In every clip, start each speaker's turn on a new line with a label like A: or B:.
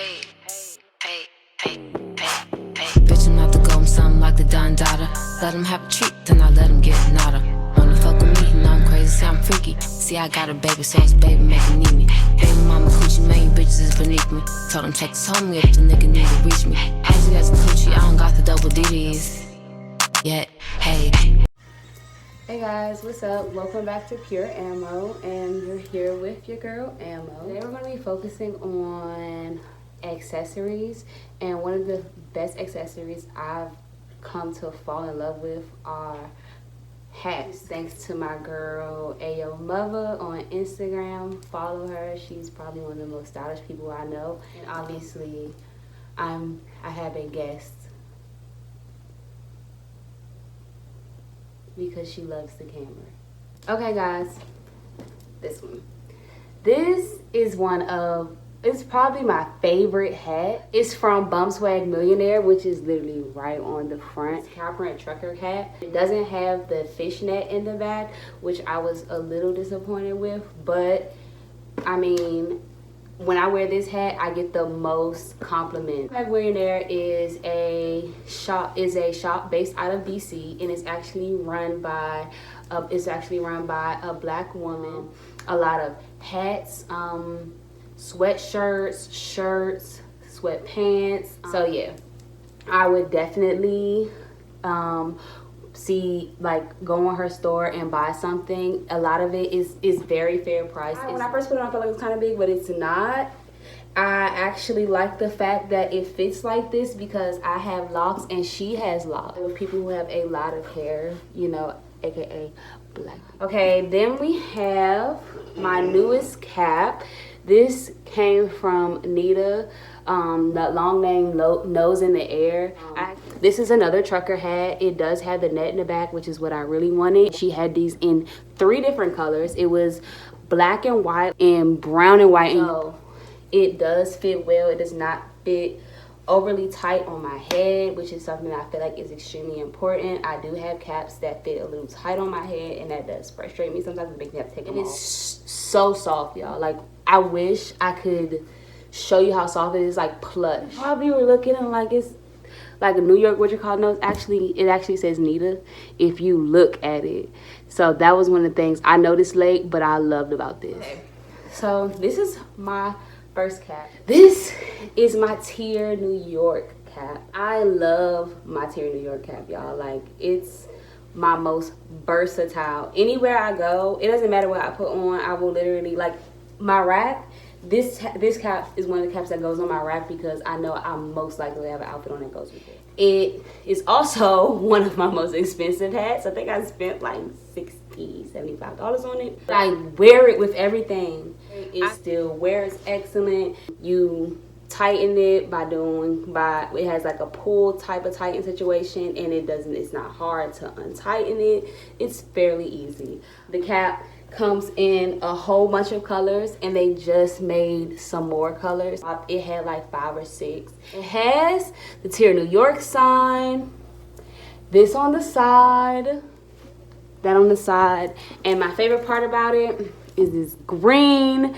A: Bitch, I'm not the go, I'm something like the Don Dada. Let him have a treat, then I let him get nada. Wanna fuck with me, you know I'm crazy, see I'm freaky. See I got a baby, so it's baby making need me. Baby mama coochie, man, you bitches is beneath me. Told him check this homie if the nigga need to reach me. As you guys a coochie, I don't got the double DDs yet, hey.
B: Hey guys, what's up? Welcome back to Pure Ammo, and you're here with your girl Ammo. Today we're going to be focusing on accessories, and one of the best accessories I've come to fall in love with are hats. Thanks to my girl Ayo Mother on Instagram. Follow her. She's probably one of the most stylish people I know. And obviously, I have a guest because she loves the camera. Okay guys, this one. This is it's probably my favorite hat. It's from Bum Swag Millionaire, which is literally right on the front. It's cow print trucker hat. It doesn't have the fishnet in the back, which I was a little disappointed with, but I mean, when I wear this hat, I get the most compliments. Swag Millionaire is a shop based out of DC, and it's actually run by a black woman. A lot of hats, sweatshirts, shirts, sweatpants. So yeah, I would definitely go on her store and buy something. A lot of it is very fair price. When I first put it on, I felt like it was kind of big, but it's not. I actually like the fact that it fits like this because I have locks and she has locks. With people who have a lot of hair, you know, aka black. Okay, then we have my newest cap. This came from Nita, the long name Nose in the Air. This is another trucker hat. It does have the net in the back, which is what I really wanted. She had these in 3 different colors. It was black and white and brown and white. So it does fit well. It does not fit overly tight on my head, which is something I feel like is extremely important. I do have caps that fit a little tight on my head, and that does frustrate me sometimes. It makes me have to take them off. It's so soft, y'all. Like, I wish I could show you how soft it is, like plush. Probably were looking and like it's like a New York nose. It actually says Nita if you look at it. So that was one of the things I noticed late, but I loved about this. Okay. So this is my first cap. This is my Tier New York cap. I love my Tier New York cap, y'all. Like, it's my most versatile. Anywhere I go, it doesn't matter what I put on, I will literally, like, my rack, this cap is one of the caps that goes on my rack because I know I'm most likely to have an outfit on that goes with it. It is also one of my most expensive hats. I think I spent like $75 on it. But I wear it with everything. It still wears excellent. You tighten it it has like a pull type of tighten situation, and it's not hard to untighten it. It's fairly easy. The cap comes in a whole bunch of colors, and they just made some more colors. It had like 5 or 6. It has the Tier New York sign, this on the side, that on the side, and my favorite part about it is this green.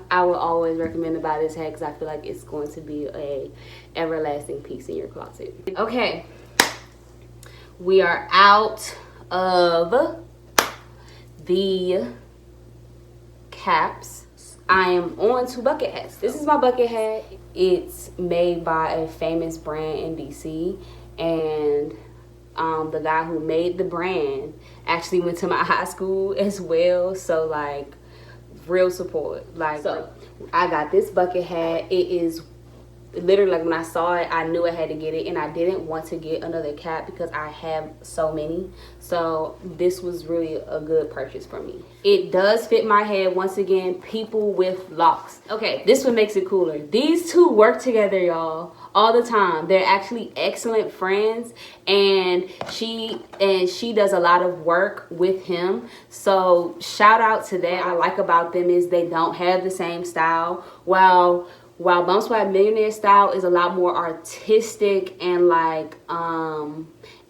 B: I would always recommend to buy this hat because I feel like it's going to be a everlasting piece in your closet. Okay, we are out of the caps. I am on to bucket hats. This is my bucket hat. It's made by a famous brand in DC, and the guy who made the brand actually went to my high school as well, so like real support. Like, so I got this bucket hat. It is literally, like, when I saw it, I knew I had to get it, and I didn't want to get another cap because I have so many. So this was really a good purchase for me. It does fit my head. Once again, people with locks. Okay, this one makes it cooler. These two work together, y'all, all the time. They're actually excellent friends, and she does a lot of work with him. So shout out to that. I like about them is they don't have the same style. While Bum Swag Millionaire style is a lot more artistic and like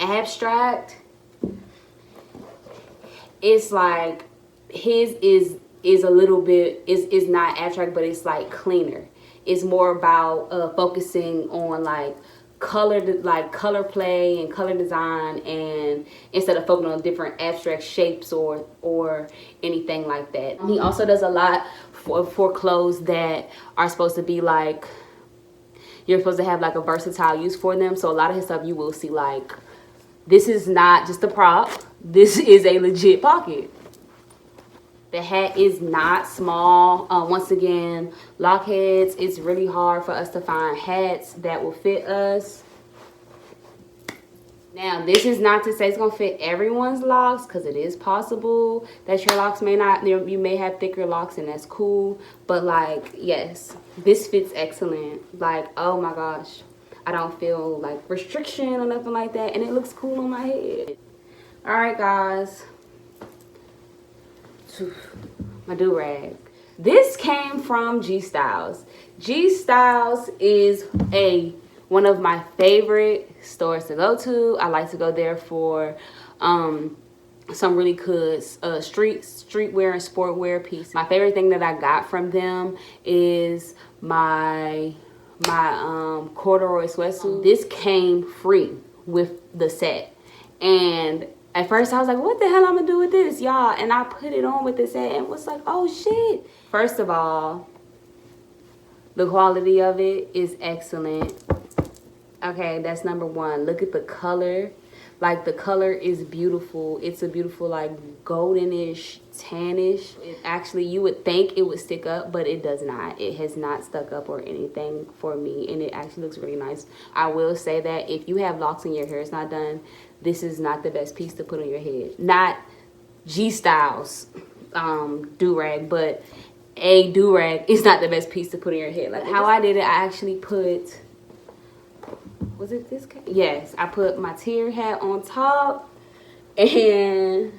B: abstract, it's like his is is a little bit is not abstract, but it's like cleaner. It's more about focusing on like color play and color design, and instead of focusing on different abstract shapes or anything like that. He also does a lot for clothes that are supposed to be like, you're supposed to have like a versatile use for them. So a lot of his stuff you will see like, this is not just a prop, this is a legit pocket. The hat is not small. Once again, Lockheads, it's really hard for us to find hats that will fit us. Now, this is not to say it's gonna fit everyone's locks, because it is possible that your locks may not, you may have thicker locks, and that's cool. But like, yes, this fits excellent. Like, oh my gosh, I don't feel like restriction or nothing like that, and it looks cool on my head. All right, guys. My do-rag. This came from G Styles. G Styles is one of my favorite stores to go to. I like to go there for some really good streetwear and sportwear pieces. My favorite thing that I got from them is my corduroy sweatsuit. This came free with the set, and at first I was like, what the hell I'm gonna do with this, y'all? And I put it on with the set and was like, oh shit. First of all, the quality of it is excellent. Okay, that's number one. Look at the color. Like, the color is beautiful. It's a beautiful, like, goldenish, tannish. Actually, you would think it would stick up, but it does not. It has not stuck up or anything for me, and it actually looks really nice. I will say that if you have locks and your hair is not done, this is not the best piece to put on your head. Not G Styles do-rag, but a do-rag is not the best piece to put on your head. Like, how I did it, I actually put, was it this? Yes, I put my tier hat on top, and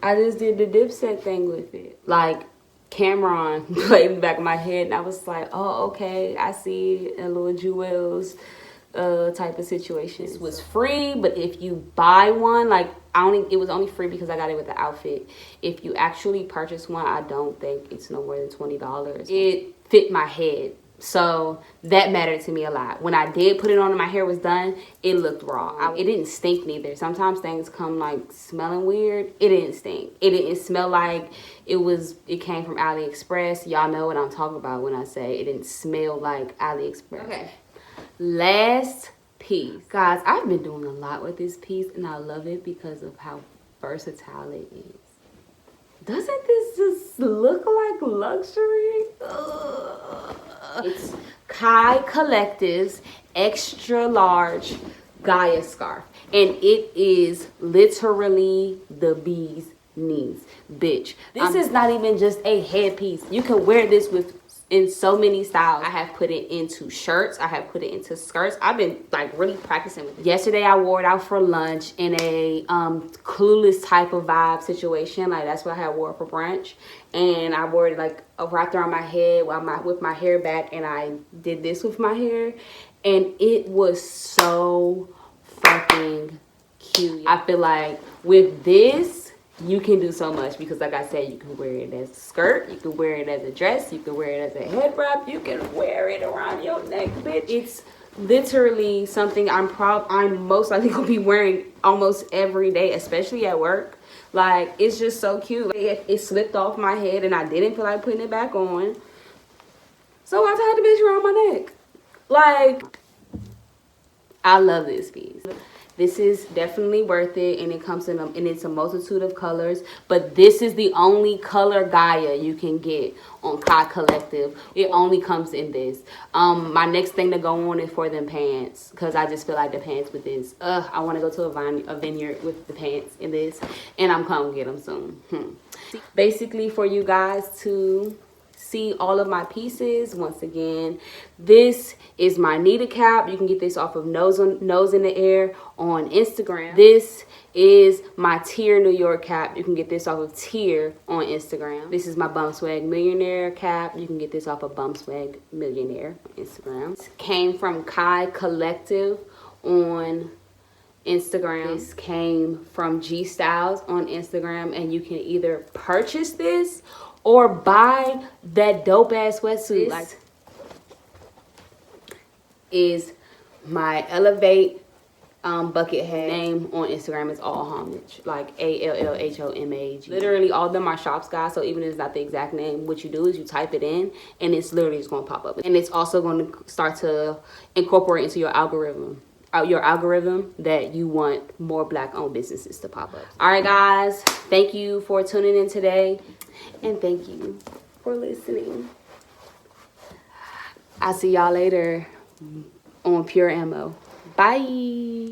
B: I just did the Dipset thing with it. Like, Cameron played in the back of my head, and I was like, oh, okay, I see a little jewels type of situation. This was free, but if you buy one, like, it was only free because I got it with the outfit. If you actually purchase one, I don't think it's no more than $20. It fit my head, so that mattered to me a lot. When I did put it on and my hair was done, it looked raw. It didn't stink neither. Sometimes things come like smelling weird. It didn't stink. It didn't smell like it came from AliExpress. Y'all know what I'm talking about when I say it didn't smell like AliExpress. Okay. Last piece. Guys, I've been doing a lot with this piece, and I love it because of how versatile it is. Doesn't this just look like luxury? Ugh. It's Kai Collective's extra large Gaia scarf, and it is literally the bee's knees, bitch. This is not even just a headpiece. You can wear this in so many styles. I have put it into shirts. I have put it into skirts. I've been like really practicing with it. Yesterday I wore it out for lunch in a clueless type of vibe situation. Like, that's what I had wore for brunch. And I wore it like wrapped around my head with my hair back, and I did this with my hair. And it was so fucking cute. I feel like with this, you can do so much, because like I said, you can wear it as a skirt, you can wear it as a dress, you can wear it as a head wrap, you can wear it around your neck, bitch. It's literally something I'm most likely gonna be wearing almost every day, especially at work. Like, it's just so cute. Like, it slipped off my head and I didn't feel like putting it back on, so I tied the bitch around my neck. Like, I love this piece. This is definitely worth it, and it comes in and it's a multitude of colors, but this is the only color Gaia you can get on Kai Collective. It only comes in this. My next thing to go on is for them pants, because I just feel like the pants with this, I want to go to a vineyard with the pants in this, and I'm gonna get them soon. Basically, for you guys to see all of my pieces, once again, this is my Nita cap. You can get this off of Nose in the Air on Instagram. This is my Tier New York cap. You can get this off of Tier on Instagram. This is my Bum Swag Millionaire cap. You can get this off of Bum Swag Millionaire on Instagram. This came from Kai Collective on Instagram. This came from G Styles on Instagram, and you can either purchase this or buy that dope ass sweatsuit. Like, is my Elevate bucket hat. Name on Instagram is All Homage, like ALLHOMAG. Literally all of them are shops, guys, so even if it's not the exact name, what you do is you type it in and it's literally just going to pop up, and it's also going to start to incorporate into your algorithm that you want more Black owned businesses to pop up. All right, guys, thank you for tuning in today, and thank you for listening. I'll see y'all later on Pure Ammo. Bye.